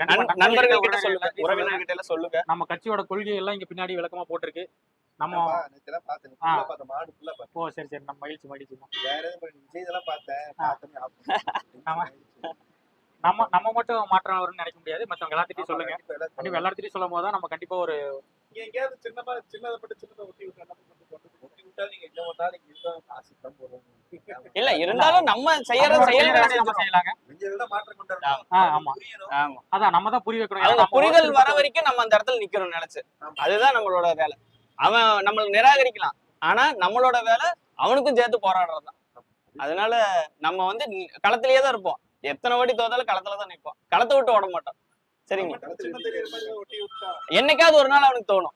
நண்பர்கள் கிட்ட சொல்லுங்க, உறவினர்கிட்ட எல்லாம் சொல்லுங்க. நம்ம கட்சியோட கொள்கை எல்லாம் இங்க பின்னாடி விளக்கமா போட்டிருக்கு. நம்ம ஓ சரி சரி, நம்ம மகிழ்ச்சி மகிழ்ச்சி. நம்ம நம்ம மட்டும் மாற்றம் வரும்னு நினைக்க முடியாது. மத்தவங்க எல்லாத்திட்டையும் சொல்லுங்க. கண்டிப்பா எல்லாத்திட்டையும் சொல்லும் போது தான் நம்ம கண்டிப்பா ஒரு எங்கேயாவது சின்னதை ஒட்டி இல்ல இருந்தாலும் நம்ம செய்யற செயல்களை நம்ம செய்யலாங்க. ஆமா அதான் நம்ம தான் புரிய வைக்கணும். அவங்க புரிதல் வர வரைக்கும் நம்ம அந்த இடத்துல நிக்கிறோம் நினைச்சு. அதுதான் நம்மளோட வேலை. அவன் நம்மள நிராகரிக்கலாம், ஆனா நம்மளோட வேலை அவனுக்கும் சேர்த்து போராடுறதுதான். அதனால நம்ம வந்து களத்திலேயே தான் இருப்போம். எத்தனை வாட்டி தோத்தாலும் களத்துல தான் நிற்போம். களத்தை விட்டு ஓட மாட்டோம். சரிங்களா? என்னைக்காவது ஒரு நாள் அவனுக்கு தோணும்,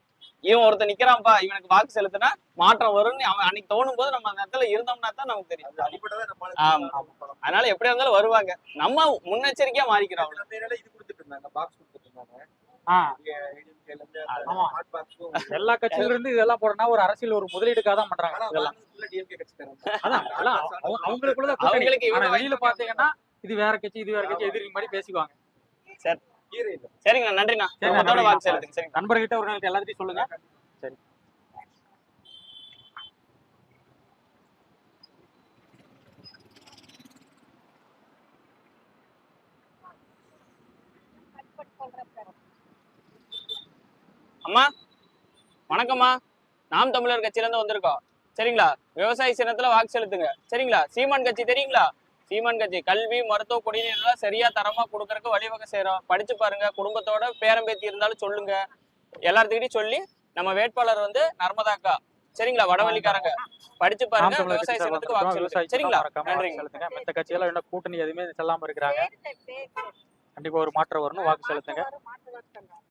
இவன் ஒருத்தர் நிக்கிறான்ப்பா, இவனுக்கு வாக்கு செலுத்தினா மாற்றம் வரும்னு அவன் அன்னைக்கு தோணும் போது நம்ம அந்த இடத்துல இருந்தோம்னா தான் நமக்கு தெரியும். ஆமா, அதனால எப்படியா இருந்தாலும் வருவாங்க. நம்ம முன்னெச்சரிக்கையா மாறிக்கிறோம். எல்லா கட்சியில இருந்து இதெல்லாம் போறனா ஒரு அரசியல் ஒரு முதலீடுக்காக தான் பண்றாங்க இதெல்லாம். அதான் அவங்களுக்குள்ள வெளியில பாத்தீங்கன்னா இது வேற கட்சி இது வேற கட்சி எதிரி மாதிரி பேசிக்குவாங்க. சரி சரிங்கண்ணா, நன்றிண்ணா. வாக்கு செலுத்துங்க. சரி, நண்பர்கிட்ட ஒரு நாளைக்கு எல்லாத்தையும் சொல்லுங்க. சரி, அம்மா வணக்கம்மா. நாம் தமிழர் கட்சியில இருந்து வந்திருக்கோம். சரிங்களா? விவசாய சின்னத்துல வாக்கு செலுத்துங்க. சரிங்களா? சீமான் கட்சி தெரியுங்களா? சீமான் கட்சி கல்வி, மருத்துவ, குடிநீர் சரியா தரமா கொடுக்கறதுக்கு வழிவகை செய்யறோம். படிச்சு பாருங்க. குடும்பத்தோட பேரம்பேத்தி இருந்தாலும் சொல்லுங்க. எல்லாத்துக்கிட்டையும் சொல்லி நம்ம வேட்பாளர் வந்து நர்மதா அக்கா. சரிங்களா? வடவள்ளிக்காரங்க. படிச்சு பாருங்க. விவசாய சின்னத்துக்கு வாக்கு செலுத்துங்க. சரிங்களா? நன்றிங்க. மத்த கட்சியெல்லாம் என்ன கூட்டணி எதுவுமே செல்லாம இருக்கிறாங்க. கண்டிப்பா ஒரு மாற்றம் வரணும். வாக்கு செலுத்துங்க.